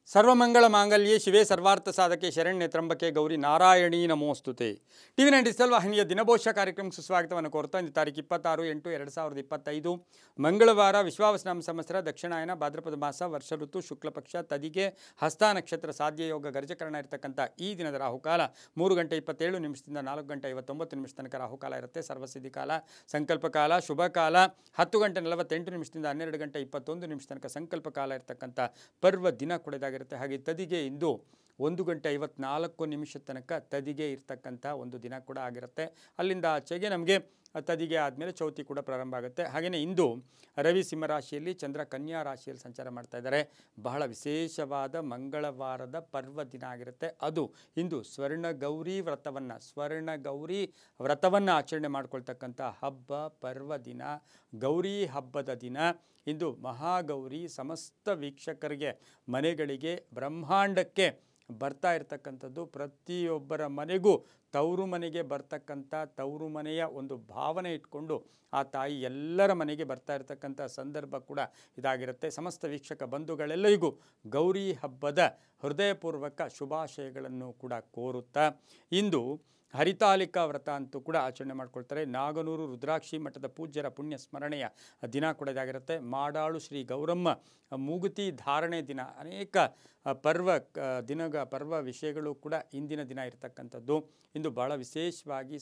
Sarvamangala ಮಾಂಗಲ್ಯೆ ಶಿವೆ ಸರ್ವಾರ್ಥ ಸಾಧಕೆ Sharanya ತ್ರಂಬಕೆ Gauri Narayani ನಮೋಸ್ತುತೆ. TV 9 digital ವಾಹಿನಿಯ ದಿನಭೋಷ ಕಾರ್ಯಕ್ರಮಕ್ಕೆ ಸುಸ್ವಾಗತವನ್ನು ಕೋರ್ತಾ ಇಂದು ತಾರೀಕು 26/8/2025 ಮಂಗಳವಾರ ವಿಶ್ವಾವಸನಾಮ ಸಂವತ್ಸರ ದಕ್ಷಿಣಾಯನ ಭಾದ್ರಪದ ಮಾಸ ವರ್ಷ ಋತು ಶುಕ್ಲ ಪಕ್ಷ ತದಿಗೆ ಹಸ್ತ ನಕ್ಷತ್ರ ಸಾಧ್ಯ ಯೋಗ ಗರ್ಜಕರಣ ಇರತಕ್ಕಂಥ ಈ ದಿನದ ರಾಹುಕಾಲ 3:27 4:59 ತನಕ ರಾಹುಕಾಲ ಇರುತ್ತೆ. ಸರ್ವಸಿದ್ಧಿ ಕಾಲ, ಸಂಕಲ್ಪ ಕಾಲ, ಶುಭ ಕಾಲ 10:48 12:21 ತನಕ ಸಂಕಲ್ಪ ಕಾಲ ಇರತಕ್ಕಂಥ ಪರ್ವ ದಿನ ಕೂಡ ಇರುತ್ತೆ. ಹಾಗೆ ತದಿಗೆ ಇಂದು 1:54 ತನಕ ತದಿಗೆ ಇರ್ತಕ್ಕಂಥ ಒಂದು ದಿನ ಕೂಡ ಆಗಿರುತ್ತೆ. ಅಲ್ಲಿಂದ ಆಚೆಗೆ ನಮಗೆ ತದಿಗೆ ಆದಮೇಲೆ ಚೌತಿ ಕೂಡ ಪ್ರಾರಂಭ ಆಗುತ್ತೆ. ಹಾಗೆಯೇ ಇಂದು ರವಿ ಸಿಂಹರಾಶಿಯಲ್ಲಿ, ಚಂದ್ರ ಕನ್ಯಾ ರಾಶಿಯಲ್ಲಿ ಸಂಚಾರ ಮಾಡ್ತಾ ಇದ್ದಾರೆ. ಬಹಳ ವಿಶೇಷವಾದ ಮಂಗಳವಾರದ ಪರ್ವ ದಿನ ಆಗಿರುತ್ತೆ. ಅದು ಇಂದು ಸ್ವರ್ಣಗೌರಿ ವ್ರತವನ್ನು ಆಚರಣೆ ಮಾಡ್ಕೊಳ್ತಕ್ಕಂಥ ಹಬ್ಬ, ಪರ್ವ ದಿನ, ಗೌರಿ ಹಬ್ಬದ ದಿನ. ಇಂದು ಮಹಾಗೌರಿ ಸಮಸ್ತ ವೀಕ್ಷಕರಿಗೆ, ಮನೆಗಳಿಗೆ, ಬ್ರಹ್ಮಾಂಡಕ್ಕೆ ಬರ್ತಾ ಇರತಕ್ಕಂಥದ್ದು. ಪ್ರತಿಯೊಬ್ಬರ ಮನೆಗೂ ತವರು ಮನೆಗೆ ಬರ್ತಕ್ಕಂಥ, ತವರು ಮನೆಯ ಒಂದು ಭಾವನೆ ಇಟ್ಕೊಂಡು ಆ ತಾಯಿ ಎಲ್ಲರ ಮನೆಗೆ ಬರ್ತಾ ಇರತಕ್ಕಂಥ ಸಂದರ್ಭ ಕೂಡ ಇದಾಗಿರುತ್ತೆ. ಸಮಸ್ತ ವೀಕ್ಷಕ ಬಂಧುಗಳೆಲ್ಲರಿಗೂ ಗೌರಿ ಹಬ್ಬದ ಹೃದಯಪೂರ್ವಕ ಶುಭಾಶಯಗಳನ್ನು ಕೂಡ ಕೋರುತ್ತಾ ಇಂದು ಹರಿತಾಲಿಕಾ ವ್ರತ ಅಂತೂ ಕೂಡ ಆಚರಣೆ ಮಾಡ್ಕೊಳ್ತಾರೆ. ನಾಗನೂರು ರುದ್ರಾಕ್ಷಿ ಮಠದ ಪೂಜ್ಯರ ಪುಣ್ಯ ಸ್ಮರಣೆಯ ದಿನ ಕೂಡ ಇದಾಗಿರುತ್ತೆ. ಮಾಡಾಳು ಶ್ರೀ ಗೌರಮ್ಮ ಮೂಗುತಿ ಧಾರಣೆ ದಿನ. ಅನೇಕ ಪರ್ವ ವಿಷಯಗಳು ಕೂಡ ಇಂದಿನ ದಿನ ಇರತಕ್ಕಂಥದ್ದು. ಇಂದು ಭಾಳ ವಿಶೇಷವಾಗಿ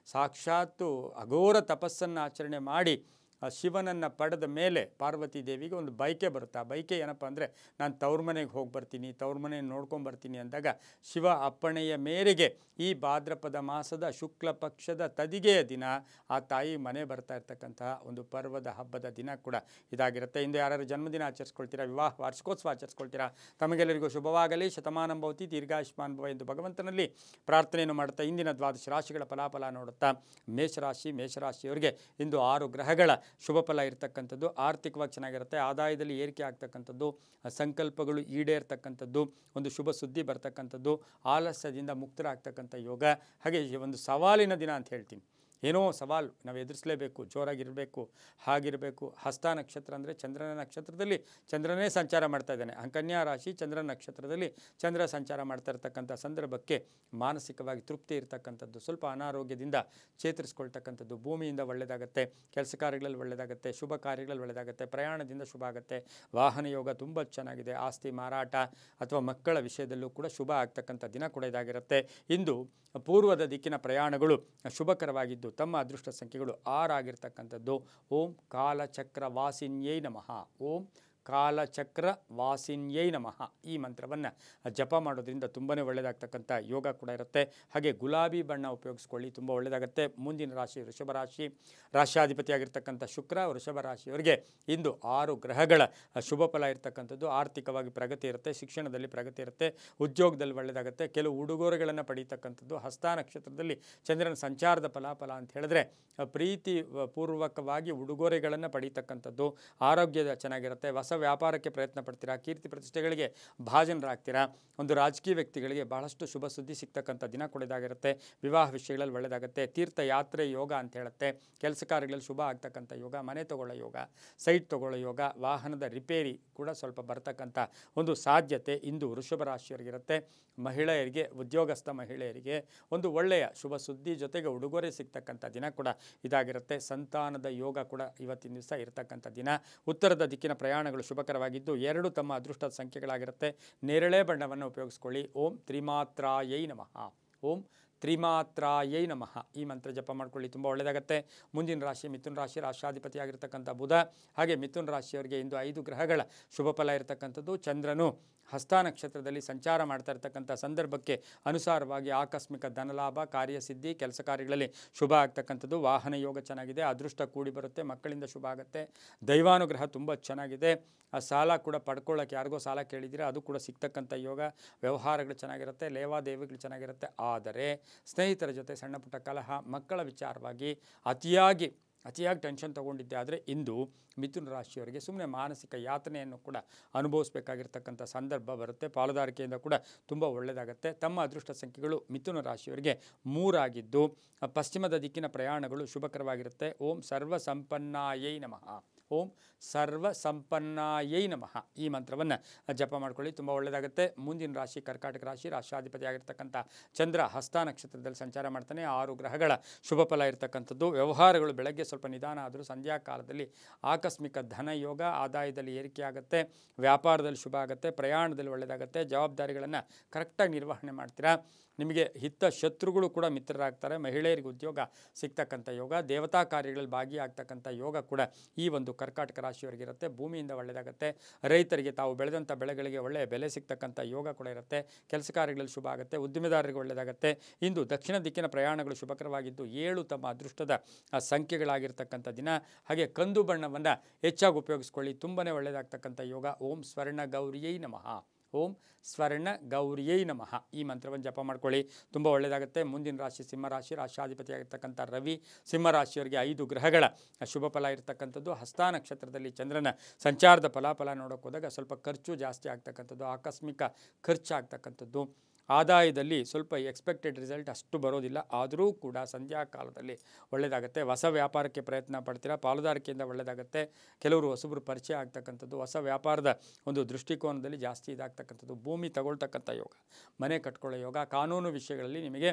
ಸಾಕ್ಷಾತ್ತು ಅಘೋರ ತಪಸ್ಸನ್ನು ಆಚರಣೆ ಮಾಡಿ ಶಿವನನ್ನು ಪಡೆದ ಮೇಲೆ ಪಾರ್ವತಿ ದೇವಿಗೆ ಒಂದು ಬಯಕೆ ಬರುತ್ತೆ. ಆ ಬಯಕೆ ಏನಪ್ಪ ಅಂದರೆ, ನಾನು ತವ್ರ ಮನೆಗೆ ಹೋಗಿ ಬರ್ತೀನಿ, ತವ್ರ ಮನೆಯನ್ನು ನೋಡ್ಕೊಂಬರ್ತೀನಿ ಅಂದಾಗ ಶಿವ ಅಪ್ಪಣೆಯ ಮೇರೆಗೆ ಈ ಭಾದ್ರಪದ ಮಾಸದ ಶುಕ್ಲ ಪಕ್ಷದ ತದಿಗೆಯ ದಿನ ಆ ತಾಯಿ ಮನೆ ಬರ್ತಾ ಇರ್ತಕ್ಕಂತಹ ಒಂದು ಪರ್ವದ ಹಬ್ಬದ ದಿನ ಕೂಡ ಇದಾಗಿರುತ್ತೆ. ಇಂದು ಯಾರು ಜನ್ಮದಿನ ಆಚರಿಸ್ಕೊಳ್ತೀರಾ, ವಿವಾಹ ವಾರ್ಷಿಕೋತ್ಸವ ಆಚರಿಸ್ಕೊಳ್ತೀರಾ, ತಮಗೆಲ್ಲರಿಗೂ ಶುಭವಾಗಲಿ, ಶತಮಾನಂ ಭವತಿ, ದೀರ್ಘಾಯುಷ್ಮಾನ್ ಭವ ಎಂದು ಭಗವಂತನಲ್ಲಿ ಪ್ರಾರ್ಥನೆಯನ್ನು ಮಾಡುತ್ತಾ ಇಂದಿನ ದ್ವಾದಶ ರಾಶಿಗಳ ಫಲಾಫಲ ನೋಡುತ್ತಾ ಮೇಷರಾಶಿಯವರಿಗೆ ಇಂದು 6 ಗ್ರಹಗಳ ಶುಭ ಫಲ ಇರತಕ್ಕಂಥದ್ದು. ಆರ್ಥಿಕವಾಗಿ ಚೆನ್ನಾಗಿರುತ್ತೆ. ಆದಾಯದಲ್ಲಿ ಏರಿಕೆ ಆಗ್ತಕ್ಕಂಥದ್ದು, ಸಂಕಲ್ಪಗಳು ಈಡೇರ್ತಕ್ಕಂಥದ್ದು, ಒಂದು ಶುಭ ಸುದ್ದಿ ಬರ್ತಕ್ಕಂಥದ್ದು, ಆಲಸ್ಯದಿಂದ ಮುಕ್ತರಾಗ್ತಕ್ಕಂಥ ಯೋಗ. ಹಾಗೆ ಒಂದು ಸವಾಲಿನ ದಿನ ಅಂತ ಹೇಳ್ತೀನಿ. ಏನೋ ಸವಾಲು ನಾವು ಎದುರಿಸಲೇಬೇಕು, ಜೋರಾಗಿರಬೇಕು, ಹಾಗಿರಬೇಕು. ಹಸ್ತ ನಕ್ಷತ್ರ ಅಂದರೆ ಚಂದ್ರನ ನಕ್ಷತ್ರದಲ್ಲಿ ಚಂದ್ರನೇ ಸಂಚಾರ ಮಾಡ್ತಾ ಇದ್ದಾನೆ. ಕನ್ಯಾ ರಾಶಿ ಚಂದ್ರನ ನಕ್ಷತ್ರದಲ್ಲಿ ಚಂದ್ರ ಸಂಚಾರ ಮಾಡ್ತಾ ಇರ್ತಕ್ಕಂಥ ಸಂದರ್ಭಕ್ಕೆ ಮಾನಸಿಕವಾಗಿ ತೃಪ್ತಿ ಇರ್ತಕ್ಕಂಥದ್ದು, ಸ್ವಲ್ಪ ಅನಾರೋಗ್ಯದಿಂದ ಚೇತರಿಸ್ಕೊಳ್ತಕ್ಕಂಥದ್ದು, ಭೂಮಿಯಿಂದ ಒಳ್ಳೆಯದಾಗುತ್ತೆ, ಕೆಲಸ ಕಾರ್ಯಗಳಲ್ಲಿ ಒಳ್ಳೆಯದಾಗುತ್ತೆ, ಶುಭ ಕಾರ್ಯಗಳಲ್ಲಿ ಒಳ್ಳೆಯದಾಗುತ್ತೆ, ಪ್ರಯಾಣದಿಂದ ಶುಭ ಆಗುತ್ತೆ, ವಾಹನ ಯೋಗ ತುಂಬ ಚೆನ್ನಾಗಿದೆ, ಆಸ್ತಿ ಮಾರಾಟ ಅಥವಾ ಮಕ್ಕಳ ವಿಷಯದಲ್ಲೂ ಕೂಡ ಶುಭ ಆಗ್ತಕ್ಕಂಥ ದಿನ ಕೂಡ ಇದಾಗಿರುತ್ತೆ. ಇಂದು ಪೂರ್ವದ ದಿಕ್ಕಿನ ಪ್ರಯಾಣಗಳು ಶುಭಕರವಾಗಿದ್ದು ತಮ್ಮ ಅದೃಷ್ಟ ಸಂಖ್ಯೆಗಳು 6 ಆಗಿರ್ತಕ್ಕಂಥದ್ದು. ಓಂ ಕಾಲಚಕ್ರ ವಾಸಿನ್ಯೈ ನಮಃ. ಓಂ ಕಾಲಚಕ್ರ ವಾಸಿನ್ಯೈ ನಮಃ ಈ ಮಂತ್ರವನ್ನು ಜಪ ಮಾಡೋದ್ರಿಂದ ತುಂಬಾ ಒಳ್ಳೆಯದಾಗ್ತಕ್ಕಂಥ ಯೋಗ ಕೂಡ ಇರುತ್ತೆ. ಹಾಗೆ ಗುಲಾಬಿ ಬಣ್ಣ ಉಪಯೋಗಿಸ್ಕೊಳ್ಳಿ, ತುಂಬ ಒಳ್ಳೆಯದಾಗುತ್ತೆ. ಮುಂದಿನ ರಾಶಿ ವೃಷಭ ರಾಶಿ. ರಾಶ್ಯಾಧಿಪತಿಯಾಗಿರ್ತಕ್ಕಂಥ ಶುಕ್ರ ವೃಷಭ ರಾಶಿಯವರಿಗೆ ಇಂದು 6 ಗ್ರಹಗಳ ಶುಭ ಫಲ ಇರತಕ್ಕಂಥದ್ದು. ಆರ್ಥಿಕವಾಗಿ ಪ್ರಗತಿ ಇರುತ್ತೆ, ಶಿಕ್ಷಣದಲ್ಲಿ ಪ್ರಗತಿ ಇರುತ್ತೆ, ಉದ್ಯೋಗದಲ್ಲಿ ಒಳ್ಳೆಯದಾಗುತ್ತೆ, ಕೆಲವು ಉಡುಗೊರೆಗಳನ್ನು ಪಡೀತಕ್ಕಂಥದ್ದು. ಹಸ್ತ ನಕ್ಷತ್ರದಲ್ಲಿ ಚಂದ್ರನ ಸಂಚಾರದ ಫಲಾಫಲ ಅಂತ ಹೇಳಿದ್ರೆ ಪ್ರೀತಿ ಪೂರ್ವಕವಾಗಿ ಉಡುಗೊರೆಗಳನ್ನು ಪಡೀತಕ್ಕಂಥದ್ದು. ಆರೋಗ್ಯದ ಚೆನ್ನಾಗಿರುತ್ತೆ. ಹೊಸ ವ್ಯಾಪಾರಕ್ಕೆ ಪ್ರಯತ್ನ ಪಡ್ತೀರಾ, ಕೀರ್ತಿ ಪ್ರತಿಷ್ಠೆಗಳಿಗೆ ಭಾಜನರಾಗ್ತೀರಾ. ಒಂದು ರಾಜಕೀಯ ವ್ಯಕ್ತಿಗಳಿಗೆ ಬಹಳಷ್ಟು ಶುಭ ಸುದ್ದಿ ಸಿಗ್ತಕ್ಕಂಥ ದಿನ ಕೂಡ ಇದಾಗಿರುತ್ತೆ. ವಿವಾಹ ವಿಷಯಗಳಲ್ಲಿ ಒಳ್ಳೆಯದಾಗುತ್ತೆ. ತೀರ್ಥಯಾತ್ರೆ ಯೋಗ ಅಂತ ಹೇಳುತ್ತೆ. ಕೆಲಸ ಕಾರ್ಯಗಳಲ್ಲಿ ಶುಭ ಆಗ್ತಕ್ಕಂಥ ಯೋಗ, ಮನೆ ತಗೊಳ್ಳೋ ಯೋಗ, ಸೈಟ್ ತಗೊಳ್ಳೋ ಯೋಗ, ವಾಹನದ ರಿಪೇರಿ ಕೂಡ ಸ್ವಲ್ಪ ಬರ್ತಕ್ಕಂಥ ಒಂದು ಸಾಧ್ಯತೆ ಇಂದು ವೃಷಭ ರಾಶಿಯವರಿಗಿರುತ್ತೆ. ಮಹಿಳೆಯರಿಗೆ, ಉದ್ಯೋಗಸ್ಥ ಮಹಿಳೆಯರಿಗೆ ಒಂದು ಒಳ್ಳೆಯ ಶುಭ ಸುದ್ದಿ ಜೊತೆಗೆ ಉಡುಗೊರೆ ಸಿಗ್ತಕ್ಕಂಥ ದಿನ ಕೂಡ ಇದಾಗಿರುತ್ತೆ. ಸಂತಾನದ ಯೋಗ ಕೂಡ ಇವತ್ತಿನ ದಿವಸ ಇರತಕ್ಕಂಥ ದಿನ. ಉತ್ತರದ ದಿಕ್ಕಿನ ಪ್ರಯಾಣಗಳು ಶುಭಕರವಾಗಿದ್ದು 2 ತಮ್ಮ ಅದೃಷ್ಟದ ಸಂಖ್ಯೆಗಳಾಗಿರುತ್ತೆ. ನೇರಳೆ ಬಣ್ಣವನ್ನು ಉಪಯೋಗಿಸ್ಕೊಳ್ಳಿ. ಓಂ ತ್ರಿಮಾತ್ರಾಯೈ ನಮಃ. ಓಂ ತ್ರಿಮಾತ್ರಾಯೈ ನಮಃ ಈ ಮಂತ್ರ ಜಪ ಮಾಡ್ಕೊಳ್ಳಿ, ತುಂಬ ಒಳ್ಳೆಯದಾಗುತ್ತೆ. ಮುಂದಿನ ರಾಶಿ ಮಿಥುನ ರಾಶಿ. ರಾಷ್ಟ್ರಾಧಿಪತಿಯಾಗಿರ್ತಕ್ಕಂಥ ಬುಧ. ಹಾಗೆ ಮಿಥುನ ರಾಶಿಯವರಿಗೆ ಇಂದು 5 ಗ್ರಹಗಳ ಶುಭ ಫಲ ಇರತಕ್ಕಂಥದ್ದು. ಚಂದ್ರನು ಹಸ್ತ ನಕ್ಷತ್ರದಲ್ಲಿ ಸಂಚಾರ ಮಾಡ್ತಾ ಇರ್ತಕ್ಕಂಥ ಸಂದರ್ಭಕ್ಕೆ ಅನುಸಾರವಾಗಿ ಆಕಸ್ಮಿಕ ಧನಲಾಭ, ಕಾರ್ಯಸಿದ್ಧಿ, ಕೆಲಸ ಕಾರ್ಯಗಳಲ್ಲಿ ಶುಭ ಆಗ್ತಕ್ಕಂಥದ್ದು. ವಾಹನ ಯೋಗ ಚೆನ್ನಾಗಿದೆ, ಅದೃಷ್ಟ ಕೂಡಿ ಬರುತ್ತೆ, ಮಕ್ಕಳಿಂದ ಶುಭ ಆಗುತ್ತೆ, ದೈವಾನುಗ್ರಹ ತುಂಬ ಚೆನ್ನಾಗಿದೆ. ಆ ಸಾಲ ಕೂಡ ಪಡ್ಕೊಳ್ಳೋಕೆ, ಯಾರಿಗೋ ಸಾಲ ಕೇಳಿದರೆ ಅದು ಕೂಡ ಸಿಗ್ತಕ್ಕಂಥ ಯೋಗ. ವ್ಯವಹಾರಗಳು ಚೆನ್ನಾಗಿರುತ್ತೆ, ಲೇವಾದೇವಿಗಳು ಚೆನ್ನಾಗಿರುತ್ತೆ. ಆದರೆ ಸ್ನೇಹಿತರ ಜೊತೆ ಸಣ್ಣ ಪುಟ್ಟ ಕಲಹ, ಮಕ್ಕಳ ವಿಚಾರವಾಗಿ ಅತಿಯಾಗಿ ಟೆನ್ಷನ್ ತೊಗೊಂಡಿದ್ದೆ ಆದರೆ ಇಂದು ಮಿಥುನ ರಾಶಿಯವರಿಗೆ ಸುಮ್ಮನೆ ಮಾನಸಿಕ ಯಾತನೆಯನ್ನು ಕೂಡ ಅನುಭವಿಸಬೇಕಾಗಿರ್ತಕ್ಕಂಥ ಸಂದರ್ಭ ಬರುತ್ತೆ. ಪಾಲುದಾರಿಕೆಯಿಂದ ಕೂಡ ತುಂಬ ಒಳ್ಳೆಯದಾಗುತ್ತೆ. ತಮ್ಮ ಅದೃಷ್ಟ ಸಂಖ್ಯೆಗಳು ಮಿಥುನ ರಾಶಿಯವರಿಗೆ 3 ಆಗಿದ್ದು ಪಶ್ಚಿಮದ ದಿಕ್ಕಿನ ಪ್ರಯಾಣಗಳು ಶುಭಕರವಾಗಿರುತ್ತೆ. ಓಂ ಸರ್ವ ಸಂಪನ್ನಾಯೈ ನಮಃ. ಓಂ ಸರ್ವ ಸಂಪನ್ನಾಯೈ ನಮಃ. ಈ ಮಂತ್ರವನ್ನು ಜಪ ಮಾಡ್ಕೊಳ್ಳಿ, ತುಂಬ ಒಳ್ಳೆಯದಾಗುತ್ತೆ. ಮುಂದಿನ ರಾಶಿ ಕರ್ಕಾಟಕ ರಾಶಿ. ರಾಶಾಧಿಪತಿ ಆಗಿರ್ತಕ್ಕಂಥ ಚಂದ್ರ ಹಸ್ತ ನಕ್ಷತ್ರದಲ್ಲಿ ಸಂಚಾರ ಮಾಡ್ತಾನೆ. 6 ಗ್ರಹಗಳ ಶುಭ ಫಲ ಇರತಕ್ಕಂಥದ್ದು. ವ್ಯವಹಾರಗಳು ಬೆಳಗ್ಗೆ ಸ್ವಲ್ಪ ನಿಧಾನ ಆದರೂ ಸಂಧ್ಯಾ ಕಾಲದಲ್ಲಿ ಆಕಸ್ಮಿಕ ಧನ ಯೋಗ, ಆದಾಯದಲ್ಲಿ ಏರಿಕೆ ಆಗುತ್ತೆ, ವ್ಯಾಪಾರದಲ್ಲಿ ಶುಭ ಆಗುತ್ತೆ, ಪ್ರಯಾಣದಲ್ಲಿ ಒಳ್ಳೆಯದಾಗುತ್ತೆ, ಜವಾಬ್ದಾರಿಗಳನ್ನು ಕರೆಕ್ಟಾಗಿ ನಿರ್ವಹಣೆ ಮಾಡ್ತೀರಾ. ನಿಮಗೆ ಹಿತ ಶತ್ರುಗಳು ಕೂಡ ಮಿತ್ರರಾಗ್ತಾರೆ. ಮಹಿಳೆಯರಿಗೆ ಉದ್ಯೋಗ ಸಿಗ್ತಕ್ಕಂಥ ಯೋಗ, ದೇವತಾ ಕಾರ್ಯಗಳಲ್ಲಿ ಭಾಗಿಯಾಗ್ತಕ್ಕಂಥ ಯೋಗ ಕೂಡ ಈ ಒಂದು ಕರ್ಕಾಟಕ ರಾಶಿಯವರಿಗಿರುತ್ತೆ. ಭೂಮಿಯಿಂದ ಒಳ್ಳೆಯದಾಗುತ್ತೆ. ರೈತರಿಗೆ ತಾವು ಬೆಳೆದಂಥ ಬೆಳೆಗಳಿಗೆ ಒಳ್ಳೆಯ ಬೆಲೆ ಸಿಗ್ತಕ್ಕಂಥ ಯೋಗ ಕೂಡ ಇರುತ್ತೆ. ಕೆಲಸ ಕಾರ್ಯಗಳಲ್ಲಿ ಶುಭ ಆಗುತ್ತೆ. ಉದ್ದಿಮೆದಾರರಿಗೆ ಒಳ್ಳೆಯದಾಗುತ್ತೆ. ಇಂದು ದಕ್ಷಿಣ ದಿಕ್ಕಿನ ಪ್ರಯಾಣಗಳು ಶುಭಕರವಾಗಿದ್ದು 7 ತಮ್ಮ ಅದೃಷ್ಟದ ಸಂಖ್ಯೆಗಳಾಗಿರ್ತಕ್ಕಂಥ ದಿನ. ಹಾಗೆ ಕಂದು ಬಣ್ಣವನ್ನು ಹೆಚ್ಚಾಗಿ ಉಪಯೋಗಿಸ್ಕೊಳ್ಳಿ, ತುಂಬಾ ಒಳ್ಳೆಯದಾಗ್ತಕ್ಕಂಥ ಯೋಗ. ಓಂ ಸ್ವರ್ಣ ಗೌರಿಯೈ ನಮಃ. ಓಂ ಸ್ವರ್ಣ ಗೌರಿಯೈ ನಮಃ. ಈ ಮಂತ್ರವನ್ನು ಜಪ ಮಾಡ್ಕೊಳ್ಳಿ, ತುಂಬ ಒಳ್ಳೆಯದಾಗುತ್ತೆ. ಮುಂದಿನ ರಾಶಿ ಸಿಂಹರಾಶಿ. ರಾಶಾಧಿಪತಿಯಾಗಿರ್ತಕ್ಕಂಥ ರವಿ. ಸಿಂಹರಾಶಿಯವರಿಗೆ 5 ಗ್ರಹಗಳ ಶುಭ ಫಲ ಇರತಕ್ಕಂಥದ್ದು. ಹಸ್ತ ನಕ್ಷತ್ರದಲ್ಲಿ ಚಂದ್ರನ ಸಂಚಾರದ ಫಲಾಫಲ ನೋಡೋಕೆ ಹೋದಾಗ ಸ್ವಲ್ಪ ಖರ್ಚು ಜಾಸ್ತಿ ಆಗ್ತಕ್ಕಂಥದ್ದು, ಆಕಸ್ಮಿಕ ಖರ್ಚಾಗ್ತಕ್ಕಂಥದ್ದು. ಆದಾಯದಲ್ಲಿ ಸ್ವಲ್ಪ ಎಕ್ಸ್ಪೆಕ್ಟೆಡ್ ರಿಸಲ್ಟ್ ಅಷ್ಟು ಬರೋದಿಲ್ಲ, ಆದರೂ ಕೂಡ ಸಂಧ್ಯಾ ಕಾಲದಲ್ಲಿ ಒಳ್ಳೆಯದಾಗುತ್ತೆ. ಹೊಸ ವ್ಯಾಪಾರಕ್ಕೆ ಪ್ರಯತ್ನ ಪಡ್ತೀರಾ, ಪಾಲುದಾರಿಕೆಯಿಂದ ಒಳ್ಳೆಯದಾಗುತ್ತೆ. ಕೆಲವರು ಹೊಸಬರು ಪರಿಚಯ ಆಗ್ತಕ್ಕಂಥದ್ದು, ಹೊಸ ವ್ಯಾಪಾರದ ಒಂದು ದೃಷ್ಟಿಕೋನದಲ್ಲಿ ಜಾಸ್ತಿ ಇದಾಗ್ತಕ್ಕಂಥದ್ದು. ಭೂಮಿ ತಗೊಳ್ತಕ್ಕಂಥ ಯೋಗ, ಮನೆ ಕಟ್ಕೊಳ್ಳೋ ಯೋಗ, ಕಾನೂನು ವಿಷಯಗಳಲ್ಲಿ ನಿಮಗೆ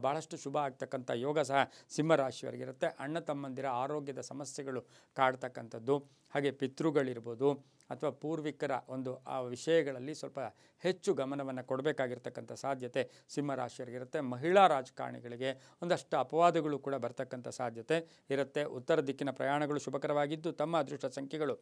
ಭಾಳಷ್ಟು ಶುಭ ಆಗ್ತಕ್ಕಂಥ ಯೋಗ ಸಹ ಸಿಂಹರಾಶಿಯವರಿಗಿರುತ್ತೆ. ಅಣ್ಣ ತಮ್ಮಂದಿರ ಆರೋಗ್ಯದ ಸಮಸ್ಯೆಗಳು ಕಾಡ್ತಕ್ಕಂಥದ್ದು, ಹಾಗೆ ಪಿತೃಗಳಿರ್ಬೋದು ಅಥವಾ ಪೂರ್ವಿಕರ ಒಂದು ಆ ವಿಷಯಗಳಲ್ಲಿ ಸ್ವಲ್ಪ ಹೆಚ್ಚು ಗಮನವನ್ನು ಕೊಡಬೇಕಾಗಿರ್ತಕ್ಕಂಥ ಸಾಧ್ಯತೆ ಸಿಂಹರಾಶಿಯವರಿಗಿರುತ್ತೆ. ಮಹಿಳಾ ರಾಜಕಾರಣಿಗಳಿಗೆ ಒಂದಷ್ಟು ಅಪವಾದಗಳು ಕೂಡ ಬರ್ತಕ್ಕಂಥ ಸಾಧ್ಯತೆ ಇರುತ್ತೆ. ಉತ್ತರ ದಿಕ್ಕಿನ ಪ್ರಯಾಣಗಳು ಶುಭಕರವಾಗಿದ್ದು ತಮ್ಮ ಅದೃಷ್ಟ ಸಂಖ್ಯೆಗಳು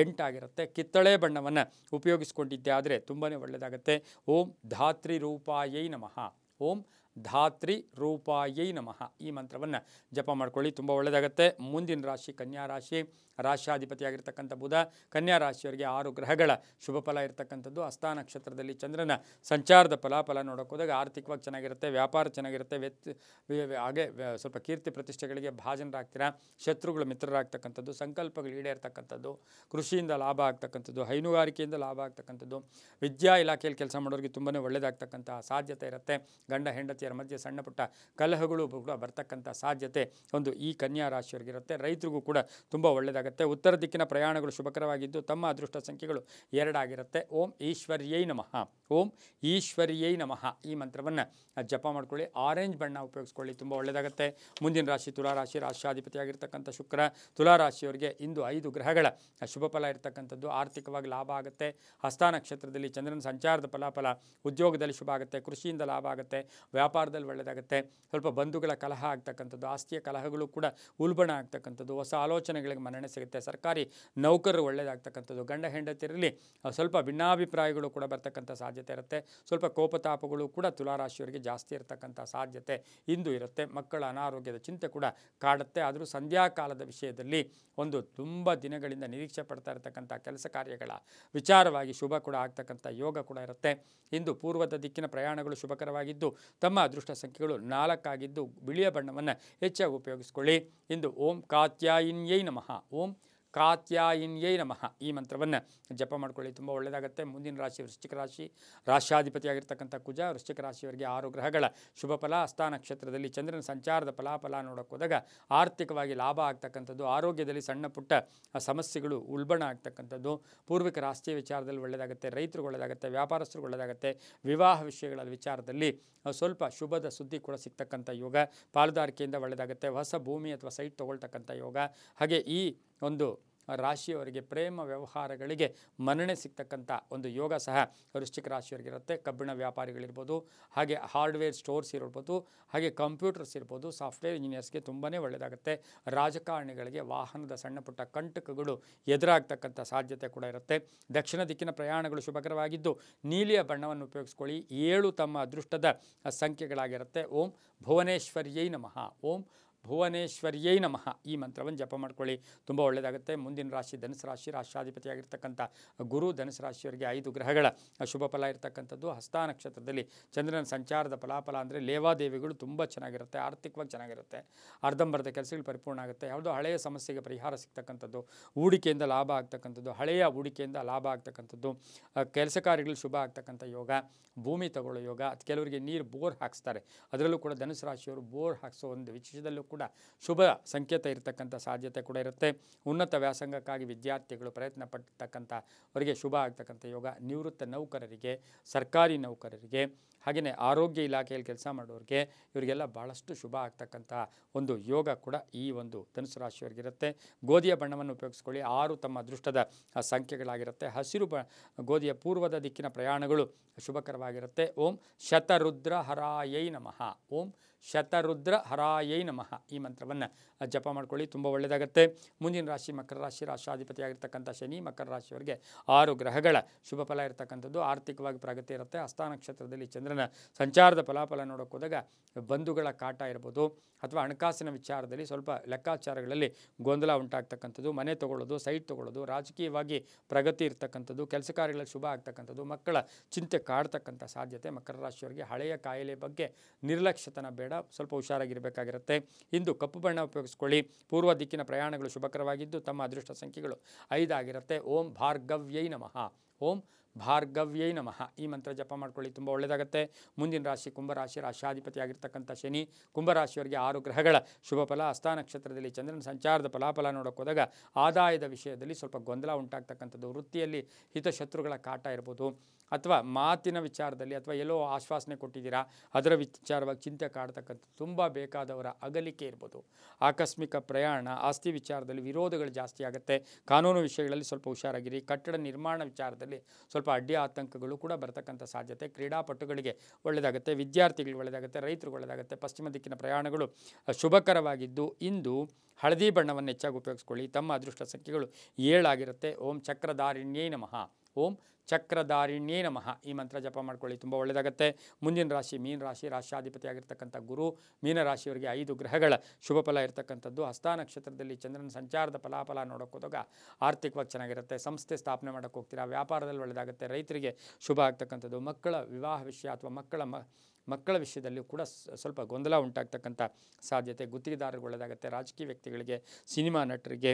8 ಆಗಿರುತ್ತೆ. ಕಿತ್ತಳೆ ಬಣ್ಣವನ್ನು ಉಪಯೋಗಿಸ್ಕೊಂಡಿದ್ದೆ ಆದರೆ ತುಂಬಾ ಒಳ್ಳೆಯದಾಗುತ್ತೆ. ಓಂ ಧಾತ್ರಿ ರೂಪಾಯೈ ನಮಃ. ಓಂ ಧಾತ್ರಿ ರೂಪಾಯೈ ನಮಃ. ಈ ಮಂತ್ರವನ್ನು ಜಪ ಮಾಡ್ಕೊಳ್ಳಿ, ತುಂಬ ಒಳ್ಳೆಯದಾಗುತ್ತೆ. ಮುಂದಿನ ರಾಶಿ ಕನ್ಯಾ ರಾಶಿ. ರಾಶಾಧಿಪತಿಯಾಗಿರ್ತಕ್ಕಂಥ ಬುಧ. ಕನ್ಯಾ ರಾಶಿಯವರಿಗೆ 6 ಗ್ರಹಗಳ ಶುಭ ಫಲ ಇರತಕ್ಕಂಥದ್ದು. ಹಸ್ತ ನಕ್ಷತ್ರದಲ್ಲಿ ಚಂದ್ರನ ಸಂಚಾರದ ಫಲಾಫಲ ನೋಡೋಕೆ ಹೋದಾಗ ಆರ್ಥಿಕವಾಗಿ ಚೆನ್ನಾಗಿರುತ್ತೆ, ವ್ಯಾಪಾರ ಚೆನ್ನಾಗಿರುತ್ತೆ, ಹಾಗೆ ಸ್ವಲ್ಪ ಕೀರ್ತಿ ಪ್ರತಿಷ್ಠೆಗಳಿಗೆ ಭಾಜನರಾಗ್ತೀರಾ. ಶತ್ರುಗಳು ಮಿತ್ರರಾಗ್ತಕ್ಕಂಥದ್ದು, ಸಂಕಲ್ಪಗಳು ಈಡೇರ್ತಕ್ಕಂಥದ್ದು, ಕೃಷಿಯಿಂದ ಲಾಭ ಆಗ್ತಕ್ಕಂಥದ್ದು, ಹೈನುಗಾರಿಕೆಯಿಂದ ಲಾಭ ಆಗ್ತಕ್ಕಂಥದ್ದು, ವಿದ್ಯಾ ಇಲಾಖೆಯಲ್ಲಿ ಕೆಲಸ ಮಾಡೋರಿಗೆ ತುಂಬಾ ಒಳ್ಳೆಯದಾಗ್ತಕ್ಕಂಥ ಸಾಧ್ಯತೆ ಇರುತ್ತೆ. ಗಂಡ ಹೆಂಡತಿಯರ ಮಧ್ಯೆ ಸಣ್ಣ ಪುಟ್ಟ ಕಲಹಗಳು ಕೂಡ ಬರ್ತಕ್ಕಂಥ ಸಾಧ್ಯತೆ ಒಂದು ಈ ಕನ್ಯಾ ರಾಶಿಯವರಿಗಿರುತ್ತೆ. ರೈತರಿಗೂ ಕೂಡ ತುಂಬ ಒಳ್ಳೆಯದಾಗುತ್ತೆ. ಉತ್ತರ ದಿಕ್ಕಿನ ಪ್ರಯಾಣಗಳು ಶುಭಕರವಾಗಿದ್ದು ತಮ್ಮ ಅದೃಷ್ಟ ಸಂಖ್ಯೆಗಳು 2 ಆಗಿರುತ್ತೆ. ಓಂ ಈಶ್ವರ್ಯೈ ನಮಃ. ಓಂ ಈಶ್ವರ್ಯೈ ನಮಃ. ಈ ಮಂತ್ರವನ್ನು ಜಪ ಮಾಡ್ಕೊಳ್ಳಿ, ಆರೆಂಜ್ ಬಣ್ಣ ಉಪಯೋಗಿಸ್ಕೊಳ್ಳಿ, ತುಂಬ ಒಳ್ಳೆಯದಾಗುತ್ತೆ. ಮುಂದಿನ ರಾಶಿ ತುಲಾರಾಶಿ. ರಾಶಿಯಾಧಿಪತಿಯಾಗಿರ್ತಕ್ಕಂಥ ಶುಕ್ರ. ತುಲಾರಾಶಿಯವರಿಗೆ ಇಂದು 5 ಗ್ರಹಗಳ ಶುಭ ಫಲ ಇರತಕ್ಕಂಥದ್ದು. ಆರ್ಥಿಕವಾಗಿ ಲಾಭ ಆಗುತ್ತೆ. ಹಸ್ತ ನಕ್ಷತ್ರದಲ್ಲಿ ಚಂದ್ರನ ಸಂಚಾರದ ಫಲಾಫಲ ಉದ್ಯೋಗದಲ್ಲಿ ಶುಭ ಆಗುತ್ತೆ, ಕೃಷಿಯಿಂದ ಲಾಭ ಆಗುತ್ತೆ, ವ್ಯಾಪಾರದಲ್ಲಿ ಒಳ್ಳೆಯದಾಗುತ್ತೆ. ಸ್ವಲ್ಪ ಬಂಧುಗಳ ಕಲಹ ಆಗ್ತಕ್ಕಂಥದ್ದು, ಆಸ್ತಿಯ ಕಲಹಗಳು ಕೂಡ ಉಲ್ಬಣ ಆಗ್ತಕ್ಕಂಥದ್ದು, ಹೊಸ ಆಲೋಚನೆಗಳಿಗೆ ಮನ್ನಣೆ ಸಿಗುತ್ತೆ. ಸರ್ಕಾರಿ ನೌಕರರು ಒಳ್ಳೆಯದಾಗ್ತಕ್ಕಂಥದ್ದು. ಗಂಡ ಹೆಂಡತಿಯರಲ್ಲಿ ಸ್ವಲ್ಪ ಭಿನ್ನಾಭಿಪ್ರಾಯಗಳು ಕೂಡ ಬರ್ತಕ್ಕಂಥ ಸಾಧ್ಯತೆ ಇರುತ್ತೆ. ಸ್ವಲ್ಪ ಕೋಪತಾಪಗಳು ಕೂಡ ತುಲಾರಾಶಿಯವರಿಗೆ ಜಾಸ್ತಿ ಇರತಕ್ಕಂಥ ಸಾಧ್ಯತೆ ಇಂದು ಇರುತ್ತೆ. ಮಕ್ಕಳ ಅನಾರೋಗ್ಯದ ಚಿಂತೆ ಕೂಡ ಕಾಡುತ್ತೆ. ಆದರೂ ಸಂಧ್ಯಾಕಾಲದ ವಿಷಯದಲ್ಲಿ ಒಂದು ತುಂಬ ದಿನಗಳಿಂದ ನಿರೀಕ್ಷೆ ಪಡ್ತಾ ಇರತಕ್ಕಂಥ ಕೆಲಸ ಕಾರ್ಯಗಳ ವಿಚಾರವಾಗಿ ಶುಭ ಕೂಡ ಆಗ್ತಕ್ಕಂಥ ಯೋಗ ಕೂಡ ಇರುತ್ತೆ. ಇಂದು ಪೂರ್ವದ ದಿಕ್ಕಿನ ಪ್ರಯಾಣಗಳು ಶುಭಕರವಾಗಿದ್ದು ತಮ್ಮ ಅದೃಷ್ಟ ಸಂಖ್ಯೆಗಳು 4 ಆಗಿದ್ದು ಬಿಳಿಯ ಬಣ್ಣವನ್ನು ಹೆಚ್ಚಾಗಿ ಉಪಯೋಗಿಸ್ಕೊಳ್ಳಿ. ಇಂದು ಓಂ ಕಾತ್ಯಾಯಿನ್ಯೈ ನಮಃ. ಓಂ ಕಾತ್ಯಾಯಿನ್ಯೈ ನಮಃ. ಈ ಮಂತ್ರವನ್ನು ಜಪ ಮಾಡ್ಕೊಳ್ಳಿ, ತುಂಬ ಒಳ್ಳೆಯದಾಗುತ್ತೆ. ಮುಂದಿನ ರಾಶಿ ವೃಶ್ಚಿಕ ರಾಶಿ. ರಾಶಾಧಿಪತಿಯಾಗಿರ್ತಕ್ಕಂಥ ಕುಜ. ವೃಶ್ಚಿಕ ರಾಶಿಯವರಿಗೆ 6 ಗ್ರಹಗಳ ಶುಭ ಫಲ. ಹಸ್ತ ನಕ್ಷತ್ರದಲ್ಲಿ ಚಂದ್ರನ ಸಂಚಾರದ ಫಲಾಫಲ ನೋಡೋಕೆ ಹೋದಾಗ ಆರ್ಥಿಕವಾಗಿ ಲಾಭ ಆಗ್ತಕ್ಕಂಥದ್ದು, ಆರೋಗ್ಯದಲ್ಲಿ ಸಣ್ಣ ಪುಟ್ಟ ಸಮಸ್ಯೆಗಳು ಉಲ್ಬಣ ಆಗ್ತಕ್ಕಂಥದ್ದು, ಪೂರ್ವಿಕರ ಆಸ್ತಿಯ ವಿಚಾರದಲ್ಲಿ ಒಳ್ಳೆಯದಾಗುತ್ತೆ, ರೈತರು ಒಳ್ಳೆಯದಾಗುತ್ತೆ, ವ್ಯಾಪಾರಸ್ಥರು ಒಳ್ಳೆಯದಾಗುತ್ತೆ, ವಿವಾಹ ವಿಷಯಗಳ ವಿಚಾರದಲ್ಲಿ ಸ್ವಲ್ಪ ಶುಭದ ಸುದ್ದಿ ಕೂಡ ಸಿಗ್ತಕ್ಕಂಥ ಯೋಗ, ಪಾಲುದಾರಿಕೆಯಿಂದ ಒಳ್ಳೆಯದಾಗುತ್ತೆ, ಹೊಸ ಭೂಮಿ ಅಥವಾ ಸೈಟ್ ತೊಗೊಳ್ತಕ್ಕಂಥ ಯೋಗ. ಹಾಗೆ ಈ ಒಂದು ರಾಶಿಯವರಿಗೆ ಪ್ರೇಮ ವ್ಯವಹಾರಗಳಿಗೆ ಮನ್ನಣೆ ಸಿಗ್ತಕ್ಕಂಥ ಒಂದು ಯೋಗ ಸಹ ವೃಶ್ಚಿಕ ರಾಶಿಯವರಿಗಿರುತ್ತೆ. ಕಬ್ಬಿಣ ವ್ಯಾಪಾರಿಗಳಿರ್ಬೋದು, ಹಾಗೆ ಹಾರ್ಡ್ವೇರ್ ಸ್ಟೋರ್ಸ್ ಇರ್ಬೋದು, ಹಾಗೆ ಕಂಪ್ಯೂಟರ್ಸ್ ಇರ್ಬೋದು, ಸಾಫ್ಟ್ವೇರ್ ಇಂಜಿನಿಯರ್ಸ್ಗೆ ತುಂಬಾ ಒಳ್ಳೆಯದಾಗುತ್ತೆ. ರಾಜಕಾರಣಿಗಳಿಗೆ ವಾಹನದ ಸಣ್ಣ ಪುಟ್ಟ ಕಂಟಕಗಳು ಎದುರಾಗ್ತಕ್ಕಂಥ ಸಾಧ್ಯತೆ ಕೂಡ ಇರುತ್ತೆ. ದಕ್ಷಿಣ ದಿಕ್ಕಿನ ಪ್ರಯಾಣಗಳು ಶುಭಕರವಾಗಿದ್ದು ನೀಲಿಯ ಬಣ್ಣವನ್ನು ಉಪಯೋಗಿಸ್ಕೊಳ್ಳಿ. 7 ತಮ್ಮ ಅದೃಷ್ಟದ ಸಂಖ್ಯೆಗಳಾಗಿರುತ್ತೆ. ಓಂ ಭುವನೇಶ್ವರ್ಯೈ ನಮಃ. ಓಂ ಭುವನೇಶ್ವರ್ಯೈ ನಮಃ. ಈ ಮಂತ್ರವನ್ನು ಜಪ ಮಾಡ್ಕೊಳ್ಳಿ, ತುಂಬ ಒಳ್ಳೆಯದಾಗುತ್ತೆ. ಮುಂದಿನ ರಾಶಿ ಧನುಸು ರಾಶಿ. ರಾಶಾಧಿಪತಿಯಾಗಿರ್ತಕ್ಕಂಥ ಗುರು. ಧನುಸು ರಾಶಿಯವರಿಗೆ 5 ಗ್ರಹಗಳ ಶುಭ ಫಲ ಇರತಕ್ಕಂಥದ್ದು. ಹಸ್ತ ನಕ್ಷತ್ರದಲ್ಲಿ ಚಂದ್ರನ ಸಂಚಾರದ ಫಲಾಫಲ ಅಂದರೆ ಲೇವಾದೇವಿಗಳು ತುಂಬ ಚೆನ್ನಾಗಿರುತ್ತೆ, ಆರ್ಥಿಕವಾಗಿ ಚೆನ್ನಾಗಿರುತ್ತೆ, ಅರ್ಧಂಬರ್ಧ ಕೆಲಸಗಳು ಪರಿಪೂರ್ಣ ಆಗುತ್ತೆ. ಯಾವುದೋ ಹಳೆಯ ಸಮಸ್ಯೆಗೆ ಪರಿಹಾರ ಸಿಗ್ತಕ್ಕಂಥದ್ದು, ಹೂಡಿಕೆಯಿಂದ ಲಾಭ ಆಗ್ತಕ್ಕಂಥದ್ದು, ಹಳೆಯ ಹೂಡಿಕೆಯಿಂದ ಲಾಭ ಆಗ್ತಕ್ಕಂಥದ್ದು, ಕೆಲಸ ಕಾರ್ಯಗಳು ಶುಭ ಆಗ್ತಕ್ಕಂಥ ಯೋಗ, ಭೂಮಿ ತಗೊಳ್ಳೋ ಯೋಗ. ಕೆಲವರಿಗೆ ನೀರು ಬೋರ್ ಹಾಕ್ಸ್ತಾರೆ, ಅದರಲ್ಲೂ ಕೂಡ ಧನುಸು ರಾಶಿಯವರು ಬೋರ್ ಹಾಕ್ಸೋ ಒಂದು ವಿಷಯದಲ್ಲೂ ಕೂಡ ಶುಭ ಸಂಕೇತ ಇರತಕ್ಕಂಥ ಸಾಧ್ಯತೆ ಕೂಡ ಇರುತ್ತೆ. ಉನ್ನತ ವ್ಯಾಸಂಗಕ್ಕಾಗಿ ವಿದ್ಯಾರ್ಥಿಗಳು ಪ್ರಯತ್ನ ಪಡ್ತಕ್ಕಂಥ ಅವರಿಗೆ ಶುಭ ಆಗ್ತಕ್ಕಂಥ ಯೋಗ. ನಿವೃತ್ತ ನೌಕರರಿಗೆ, ಸರ್ಕಾರಿ ನೌಕರರಿಗೆ, ಹಾಗೆಯೇ ಆರೋಗ್ಯ ಇಲಾಖೆಯಲ್ಲಿ ಕೆಲಸ ಮಾಡೋರಿಗೆ ಇವರಿಗೆಲ್ಲ ಭಾಳಷ್ಟು ಶುಭ ಆಗ್ತಕ್ಕಂಥ ಒಂದು ಯೋಗ ಕೂಡ ಈ ಒಂದು ಧನುಸು ರಾಶಿಯವರಿಗಿರುತ್ತೆ. ಗೋಧಿಯ ಬಣ್ಣವನ್ನು ಉಪಯೋಗಿಸ್ಕೊಳ್ಳಿ. 6 ತಮ್ಮ ಅದೃಷ್ಟದ ಸಂಖ್ಯೆಗಳಾಗಿರುತ್ತೆ. ಹಸಿರು ಗೋಧಿಯ ಪೂರ್ವದ ದಿಕ್ಕಿನ ಪ್ರಯಾಣಗಳು ಶುಭಕರವಾಗಿರುತ್ತೆ. ಓಂ ಶತರುದ್ರ ಹರಾಯೈ ನಮಃ. ಓಂ ಶತರುದ್ರ ಹರಾಯೈ ನಮಃ ಈ ಮಂತ್ರವನ್ನು ಜಪ ಮಾಡ್ಕೊಳ್ಳಿ, ತುಂಬ ಒಳ್ಳೆಯದಾಗುತ್ತೆ. ಮುಂದಿನ ರಾಶಿ ಮಕರ ರಾಶಿ. ರಾಶಾಧಿಪತಿಯಾಗಿರ್ತಕ್ಕಂಥ ಶನಿ ಮಕರ ರಾಶಿಯವರಿಗೆ 6 ಗ್ರಹಗಳ ಶುಭ ಫಲ ಇರತಕ್ಕಂಥದ್ದು. ಆರ್ಥಿಕವಾಗಿ ಪ್ರಗತಿ ಇರುತ್ತೆ. ಹಸ್ತ ನಕ್ಷತ್ರದಲ್ಲಿ ಚಂದ್ರನ ಸಂಚಾರದ ಫಲಾಫಲ ನೋಡೋಕೆ ಹೋದಾಗ ಬಂಧುಗಳ ಕಾಟ ಇರ್ಬೋದು, ಅಥವಾ ಹಣಕಾಸಿನ ವಿಚಾರದಲ್ಲಿ ಸ್ವಲ್ಪ ಲೆಕ್ಕಾಚಾರಗಳಲ್ಲಿ ಗೊಂದಲ ಉಂಟಾಗ್ತಕ್ಕಂಥದ್ದು, ಮನೆ ತೊಗೊಳ್ಳೋದು, ಸೈಟ್ ತೊಗೊಳ್ಳೋದು, ರಾಜಕೀಯವಾಗಿ ಪ್ರಗತಿ ಇರ್ತಕ್ಕಂಥದ್ದು, ಕೆಲಸ ಕಾರ್ಯಗಳಲ್ಲಿ ಶುಭ ಆಗ್ತಕ್ಕಂಥದ್ದು, ಮಕ್ಕಳ ಚಿಂತೆ ಕಾಡ್ತಕ್ಕಂಥ ಸಾಧ್ಯತೆ ಮಕರ ರಾಶಿಯವರಿಗೆ. ಹಳೆಯ ಕಾಯಿಲೆ ಬಗ್ಗೆ ನಿರ್ಲಕ್ಷ್ಯತನ ಬೇಡ, ಸ್ವಲ್ಪ ಹುಷಾರಾಗಿರಬೇಕಾಗಿರುತ್ತೆ. ಇಂದು ಕಪ್ಪು ಬಣ್ಣ ಉಪಯೋಗಿಸ್ಕೊಳ್ಳಿ. ಪೂರ್ವ ದಿಕ್ಕಿನ ಪ್ರಯಾಣಗಳು ಶುಭಕರವಾಗಿದ್ದು ತಮ್ಮ ಅದೃಷ್ಟ ಸಂಖ್ಯೆಗಳು 5 ಆಗಿರುತ್ತೆ. ಓಂ ಭಾರ್ಗವ್ಯೈ ನಮಃ. ಓಂ ಭಾರ್ಗವ್ಯೈ ನಮಃ ಈ ಮಂತ್ರ ಜಪ ಮಾಡ್ಕೊಳ್ಳಿ, ತುಂಬ ಒಳ್ಳೆಯದಾಗುತ್ತೆ. ಮುಂದಿನ ರಾಶಿ ಕುಂಭರಾಶಿ. ರಾಶಾಧಿಪತಿಯಾಗಿರ್ತಕ್ಕಂಥ ಶನಿ ಕುಂಭರಾಶಿಯವರಿಗೆ 6 ಗ್ರಹಗಳ ಶುಭ ಫಲ. ಹಸ್ತ ನಕ್ಷತ್ರದಲ್ಲಿ ಚಂದ್ರನ ಸಂಚಾರದ ಫಲಾಫಲ ನೋಡೋಕೆ ಹೋದಾಗ ಆದಾಯದ ವಿಷಯದಲ್ಲಿ ಸ್ವಲ್ಪ ಗೊಂದಲ ಉಂಟಾಗ್ತಕ್ಕಂಥದ್ದು, ವೃತ್ತಿಯಲ್ಲಿ ಹಿತಶತ್ರುಗಳ ಕಾಟ ಇರ್ಬೋದು, ಅಥವಾ ಮಾತಿನ ವಿಚಾರದಲ್ಲಿ ಅಥವಾ ಎಲ್ಲೋ ಆಶ್ವಾಸನೆ ಕೊಟ್ಟಿದ್ದೀರಾ ಅದರ ವಿಚಾರವಾಗಿ ಚಿಂತೆ ಕಾಡ್ತಕ್ಕಂಥದ್ದು, ತುಂಬ ಬೇಕಾದವರ ಅಗಲಿಕೆ ಇರ್ಬೋದು, ಆಕಸ್ಮಿಕ ಪ್ರಯಾಣ, ಆಸ್ತಿ ವಿಚಾರದಲ್ಲಿ ವಿರೋಧಗಳು ಜಾಸ್ತಿ ಆಗುತ್ತೆ. ಕಾನೂನು ವಿಷಯಗಳಲ್ಲಿ ಸ್ವಲ್ಪ ಹುಷಾರಾಗಿರಿ. ಕಟ್ಟಡ ನಿರ್ಮಾಣ ವಿಚಾರದಲ್ಲಿ ಸ್ವಲ್ಪ ಅಡ್ಡಿ ಆತಂಕಗಳು ಕೂಡ ಬರ್ತಕ್ಕಂಥ ಸಾಧ್ಯತೆ. ಕ್ರೀಡಾಪಟುಗಳಿಗೆ ಒಳ್ಳೆಯದಾಗುತ್ತೆ, ವಿದ್ಯಾರ್ಥಿಗಳಿಗೆ ಒಳ್ಳೆಯದಾಗುತ್ತೆ, ರೈತರಿಗೆ ಒಳ್ಳೆಯದಾಗುತ್ತೆ. ಪಶ್ಚಿಮ ದಿಕ್ಕಿನ ಪ್ರಯಾಣಗಳು ಶುಭಕರವಾಗಿದ್ದು ಇಂದು ಹಳದಿ ಬಣ್ಣವನ್ನು ಹೆಚ್ಚಾಗಿ ಉಪಯೋಗಿಸ್ಕೊಳ್ಳಿ. ತಮ್ಮ ಅದೃಷ್ಟ ಸಂಖ್ಯೆಗಳು 7 ಆಗಿರುತ್ತೆ. ಓಂ ಚಕ್ರಧಾರಿಣ್ಯೈ ನಮಃ. ಓಂ ಚಕ್ರಧಾರಿಣ್ಯೇ ನಮಃ ಈ ಮಂತ್ರ ಜಪ ಮಾಡ್ಕೊಳ್ಳಿ, ತುಂಬ ಒಳ್ಳೆಯದಾಗುತ್ತೆ. ಮುಂದಿನ ರಾಶಿ ಮೀನ ರಾಶಿ. ರಾಶಾಧಿಪತಿಯಾಗಿರ್ತಕ್ಕಂಥ ಗುರು ಮೀನರಾಶಿಯವರಿಗೆ 5 ಗ್ರಹಗಳ ಶುಭ ಫಲ ಇರತಕ್ಕಂಥದ್ದು. ಹಸ್ತ ನಕ್ಷತ್ರದಲ್ಲಿ ಚಂದ್ರನ ಸಂಚಾರದ ಫಲಾಫಲ ನೋಡೋಕೆ ಹೋದಾಗ ಆರ್ಥಿಕವಾಗಿ ಚೆನ್ನಾಗಿರುತ್ತೆ. ಸಂಸ್ಥೆ ಸ್ಥಾಪನೆ ಮಾಡೋಕ್ಕೆ ಹೋಗ್ತೀರಾ, ವ್ಯಾಪಾರದಲ್ಲಿ ಒಳ್ಳೆಯದಾಗುತ್ತೆ. ರೈತರಿಗೆ ಶುಭ ಆಗ್ತಕ್ಕಂಥದ್ದು. ಮಕ್ಕಳ ವಿವಾಹ ವಿಷಯ ಅಥವಾ ಮಕ್ಕಳ ವಿಷಯದಲ್ಲಿಯೂ ಕೂಡ ಸ್ವಲ್ಪ ಗೊಂದಲ ಉಂಟಾಗ್ತಕ್ಕಂಥ ಸಾಧ್ಯತೆ. ಗುತ್ತಿಗೆದಾರರಿಗೆ ಒಳ್ಳೆಯದಾಗುತ್ತೆ. ರಾಜಕೀಯ ವ್ಯಕ್ತಿಗಳಿಗೆ, ಸಿನಿಮಾ ನಟರಿಗೆ,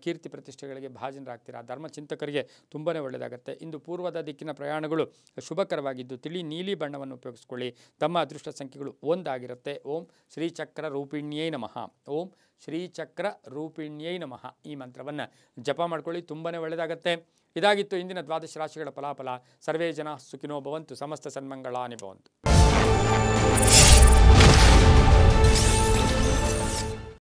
ಕೀರ್ತಿ ಪ್ರತಿಷ್ಠೆಗಳಿಗೆ ಭಾಜನರಾಗ್ತೀರಾ. ಧರ್ಮಚಿಂತಕರಿಗೆ ತುಂಬಾ ಒಳ್ಳೆಯದಾಗುತ್ತೆ. ಇಂದು ಪೂರ್ವದ ದಿಕ್ಕಿನ ಪ್ರಯಾಣಗಳು ಶುಭಕರವಾಗಿದ್ದು ತಿಳಿ ನೀಲಿ ಬಣ್ಣವನ್ನು ಉಪಯೋಗಿಸ್ಕೊಳ್ಳಿ. ತಮ್ಮ ಅದೃಷ್ಟ ಸಂಖ್ಯೆಗಳು 1 ಆಗಿರುತ್ತೆ. ಓಂ ಶ್ರೀಚಕ್ರ ರೂಪಿಣ್ಯೈ ನಮಃ. ಓಂ ಶ್ರೀಚಕ್ರ ರೂಪಿಣ್ಯೈ ನಮಃ ಈ ಮಂತ್ರವನ್ನು ಜಪ ಮಾಡ್ಕೊಳ್ಳಿ, ತುಂಬಾ ಒಳ್ಳೆಯದಾಗುತ್ತೆ. ಇದಾಗಿತ್ತು ಇಂದಿನ 12 ರಾಶಿಗಳ ಫಲಾಫಲ. ಸರ್ವೇ ಜನ ಸುಖಿನೋ ಭವಂತು, ಸಮಸ್ತ ಸನ್ಮಂಗಳಾನಿ ಭವಂತು.